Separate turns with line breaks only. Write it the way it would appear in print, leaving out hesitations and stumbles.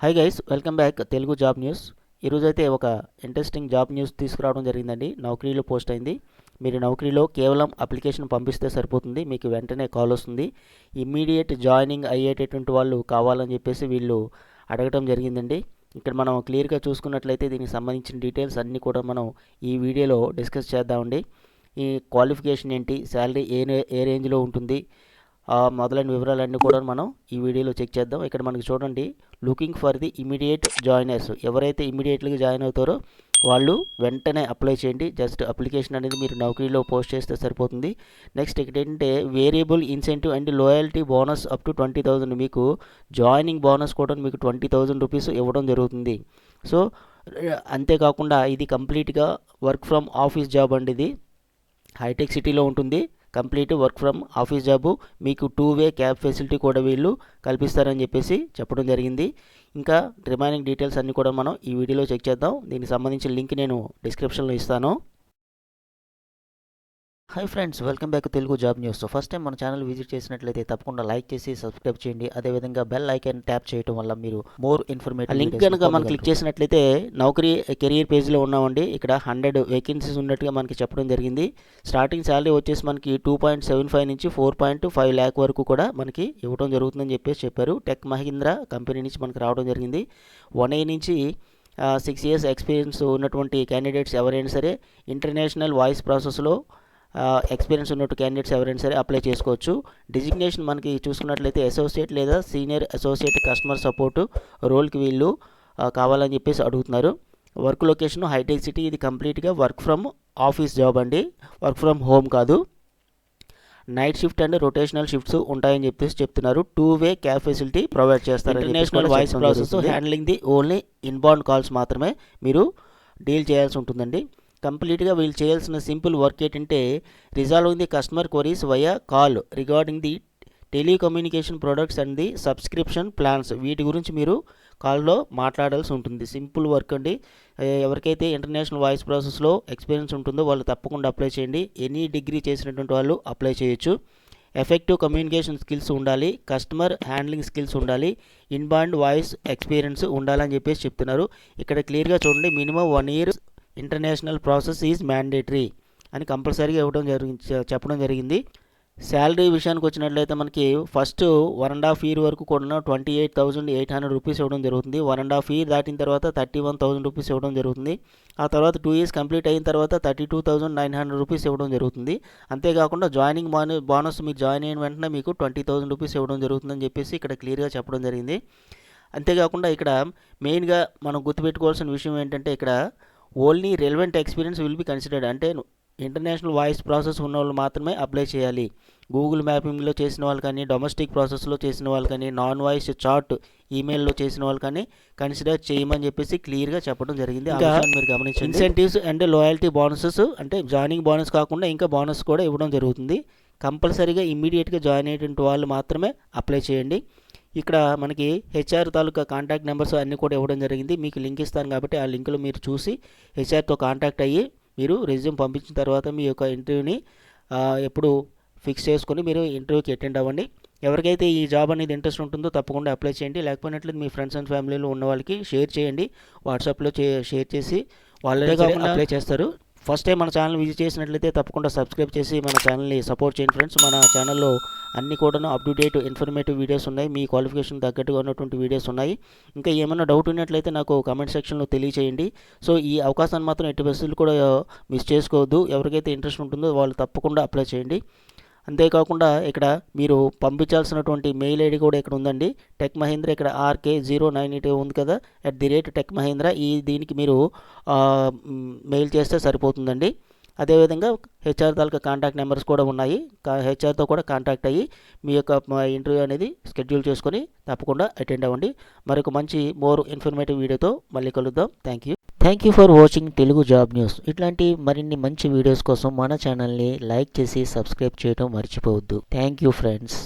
Hi guys, welcome back Telugu job news. ఈరోజైతే ఒక interesting job news తీసుకురావడం జరిగిందండి. నౌకరీలో పోస్ట్ అయింది. మీరు నౌకరీలో కేవలం అప్లికేషన్ పంపిస్తే సరిపోతుంది, మీకు వెంటనే కాల్ వస్తుంది. ఇమ్మీడియట్ జాయినింగ్ అయ్యేటటువంటి వాళ్ళు కావాలని చెప్పేసి వీళ్ళు అడగడం జరిగిందండి. ఇక్కడ మనం క్లియర్గా చూసుకున్నట్లయితే దీనికి సంబంధించిన డీటెయిల్స్ అన్నీ కూడా మనం ఈ వీడియోలో డిస్కస్ చేద్దామండి. ఈ క్వాలిఫికేషన్ ఏంటి, శాలరీ ఏ రేంజ్లో ఉంటుంది, మొదలైన వివరాలన్నీ కూడా మనం ఈ వీడియోలో చెక్ చేద్దాం. ఇక్కడ మనకి చూడండి, looking for the immediate joiners. ఎవరైతే ఇమీడియట్గా జాయిన్ అవుతారో వాళ్ళు వెంటనే అప్లై చేయండి. జస్ట్ అప్లికేషన్ అనేది మీరు నౌకరీలో పోస్ట్ చేస్తే సరిపోతుంది. నెక్స్ట్ ఇక్కడ ఏంటంటే variable incentive and loyalty bonus up to 20,000. మీకు జాయినింగ్ బోనస్ కూడా మీకు 20,000 రూపీస్ ఇవ్వడం జరుగుతుంది. సో అంతేకాకుండా ఇది కంప్లీట్గా వర్క్ ఫ్రమ్ ఆఫీస్ జాబ్ అండి. ఇది హైటెక్ సిటీలో ఉంటుంది. Complete work from office job. మీకు 2-వే క్యాబ్ ఫెసిలిటీ కూడా వీళ్ళు కల్పిస్తారని చెప్పేసి చెప్పడం జరిగింది. ఇంకా రిమైనింగ్ డీటెయిల్స్ అన్నీ కూడా మనం ఈ వీడియోలో చెక్ చేద్దాం. దీనికి సంబంధించిన లింక్ నేను డిస్క్రిప్షన్లో ఇస్తాను. Hi friends, welcome back Telugu job news. First time మన ఛానల్ విజిట్ చేసినట్లయితే తప్పకుండా లైక్ చేసి సబ్స్క్రైబ్ చేయండి. అదేవిధంగా బెల్ ఐకాన్ ట్యాప్ చేయడం వల్ల మీరు మోర్ ఇన్ఫర్మేటివ్ లింక్ కనుక మనం క్లిక్ చేసినట్లయితే నౌకరీ కెరియర్ పేజ్లో ఉన్నామండి. ఇక్కడ 100 వేకెన్సీస్ ఉన్నట్టుగా మనకి చెప్పడం జరిగింది. స్టార్టింగ్ శాలరీ వచ్చేసి మనకి 2.75 నుంచి 4.5 lakh వరకు కూడా మనకి ఇవ్వడం జరుగుతుందని చెప్పారు. టెక్ మహీంద్రా కంపెనీ నుంచి మనకి రావడం జరిగింది. 1A నుంచి 6 years ఎక్స్పీరియన్స్ ఉన్నటువంటి క్యాండిడేట్స్ ఎవరైనా సరే, ఇంటర్నేషనల్ వాయిస్ ప్రాసెస్లో ఎక్స్పీరియన్స్ ఉన్నట్టు క్యాండిడేట్స్ ఎవరైనా సరే అప్లై చేసుకోవచ్చు. డిజిగ్నేషన్ మనకి చూసుకున్నట్లయితే అసోసియేట్ లేదా సీనియర్ అసోసియేట్ కస్టమర్ సపోర్ట్ రోల్కి వీళ్ళు కావాలని చెప్పేసి అడుగుతున్నారు. Work location hitech city. ఇది కంప్లీట్గా వర్క్ ఫ్రమ్ ఆఫీస్ జాబ్ అండి, వర్క్ ఫ్రమ్ హోమ్ కాదు. Night shift and rotational shifts ఉంటాయని చెప్పేసి చెప్తున్నారు. 2-వే క్యాబ్ ఫెసిలిటీ ప్రొవైడ్ చేస్తారు. International voice process handling the only inbound calls మాత్రమే మీరు డీల్ చేయాల్సి ఉంటుందండి. కంప్లీట్గా వీళ్ళు చేయాల్సిన సింపుల్ వర్క్ ఏంటంటే resolving the customer queries via call regarding the telecommunication products and the subscription plans. వీటి గురించి మీరు కాల్లో మాట్లాడాల్సి ఉంటుంది. సింపుల్ వర్క్ అండి. ఎవరికైతే ఇంటర్నేషనల్ వాయిస్ ప్రాసెస్లో ఎక్స్పీరియన్స్ ఉంటుందో వాళ్ళు తప్పకుండా అప్లై చేయండి. ఎనీ డిగ్రీ చేసినటువంటి వాళ్ళు అప్లై చేయొచ్చు. ఎఫెక్టివ్ కమ్యూనికేషన్ స్కిల్స్ ఉండాలి, కస్టమర్ హ్యాండ్లింగ్ స్కిల్స్ ఉండాలి, ఇన్బౌండ్ వాయిస్ ఎక్స్పీరియన్స్ ఉండాలని చెప్పేసి చెప్తున్నారు. ఇక్కడ క్లియర్గా చూడండి, minimum 1 year international process is mandatory అని కంపల్సరీగా చెప్పడం జరిగింది. శాలరీ విషయానికి వచ్చినట్లయితే మనకి ఫస్ట్ 1.5 year వరకు కూడా 28,800 రూపీస్ ఇవ్వడం జరుగుతుంది. 1.5 year దాటిన తర్వాత 31,000 రూపీస్ ఇవ్వడం జరుగుతుంది. ఆ తర్వాత 2 years కంప్లీట్ అయిన తర్వాత 32,900 రూపీస్ ఇవ్వడం జరుగుతుంది. అంతేకాకుండా జాయినింగ్ బోనస్ మీరు జాయిన్ అయిన వెంటనే మీకు 20,000 రూపీస్ ఇవ్వడం జరుగుతుందని చెప్పేసి ఇక్కడ క్లియర్గా చెప్పడం జరిగింది. అంతేకాకుండా ఇక్కడ మెయిన్గా మనం గుర్తుపెట్టుకోవాల్సిన విషయం ఏంటంటే ఇక్కడ only relevant experience will be considered. అంటే ఇంటర్నేషనల్ వాయిస్ ప్రాసెస్ ఉన్న వాళ్ళు మాత్రమే అప్లై చేయాలి. గూగుల్ మ్యాపింగ్లో చేసిన వాళ్ళు కానీ, డొమెస్టిక్ ప్రాసెస్లో చేసిన వాళ్ళు కానీ, నాన్ వాయిస్ చాట్ ఈమెయిల్లో చేసిన వాళ్ళు కానీ కన్సిడర్ చేయమని చెప్పేసి క్లియర్గా చెప్పడం జరిగింది. మీరు గమనించండి. ఇన్సెంటివ్స్ అండ్ లాయల్టీ బోనసెస్ అంటే జాయినింగ్ బోనస్ కాకుండా ఇంకా బోనస్ కూడా ఇవ్వడం జరుగుతుంది. కంపల్సరీగా ఇమ్మీడియట్గా జాయిన్ అయ్యేటువంటి వాళ్ళు మాత్రమే అప్లై చేయండి. ఇక్కడ మనకి హెచ్ఆర్ తాలూకా కాంటాక్ట్ నెంబర్స్ అన్నీ కూడా ఇవ్వడం జరిగింది. మీకు లింక్ ఇస్తాను కాబట్టి ఆ లింక్లో మీరు చూసి హెచ్ఆర్తో కాంటాక్ట్ అయ్యి మీరు రెజ్యూమ్ పంపించిన తర్వాత మీ యొక్క ఇంటర్వ్యూని ఎప్పుడు ఫిక్స్ చేసుకొని మీరు ఇంటర్వ్యూకి అటెండ్ అవ్వండి. ఎవరికైతే ఈ జాబ్ అనేది ఇంట్రెస్ట్ ఉంటుందో తప్పకుండా అప్లై చేయండి. లేకపోయినట్లయితే మీ ఫ్రెండ్స్ అండ్ ఫ్యామిలీలో ఉన్న వాళ్ళకి షేర్ చేయండి. వాట్సాప్లో షేర్ చేసి వాళ్ళే కాకుండా అప్లై చేస్తారు. ఫస్ట్ టైం మన ఛానల్ విజిట్ చేసినట్లయితే తప్పకుండా సబ్స్క్రైబ్ చేసి మన ఛానల్ని సపోర్ట్ చేయండి ఫ్రెండ్స్. మన ఛానల్లో అన్ని కూడా up to date informative videos ఉన్నాయి. మీ క్వాలిఫికేషన్ తగ్గట్టుగా ఉన్నటువంటి వీడియోస్ ఉన్నాయి. ఇంకా ఏమైనా డౌట్ ఉన్నట్లయితే నాకు కామెంట్ సెక్షన్లో తెలియచేయండి. సో ఈ అవకాశాన్ని మాత్రం ఎట్టి పరిస్థితులు కూడా మిస్ చేసుకోవద్దు. ఎవరికైతే ఇంట్రెస్ట్ ఉంటుందో వాళ్ళు తప్పకుండా అప్లై చేయండి. అంతేకాకుండా ఇక్కడ మీరు పంపించాల్సినటువంటి మెయిల్ ఐడి కూడా ఇక్కడ ఉందండి. టెక్ మహీంద్రా ఇక్కడ RK098 ఉంది కదా, @techmahindra. దీనికి మీరు మెయిల్ చేస్తే సరిపోతుందండి. అదేవిధంగా హెచ్ఆర్ తాలూకా కాంటాక్ట్ నెంబర్స్ కూడా ఉన్నాయి. హెచ్ఆర్తో కూడా కాంటాక్ట్ అయ్యి మీ యొక్క ఇంటర్వ్యూ అనేది షెడ్యూల్ చేసుకొని తప్పకుండా అటెండ్ అవ్వండి. మరొక మంచి మోర్ ఇన్ఫర్మేటివ్ వీడియోతో మళ్ళీ కలుద్దాం. Thank you for watching Telugu job news. ఇట్లాంటి మరిన్ని మంచి వీడియోస్ కోసం మన ఛానల్ని లైక్ చేసి సబ్స్క్రైబ్ చేయడం మర్చిపోవద్దు. Thank you friends.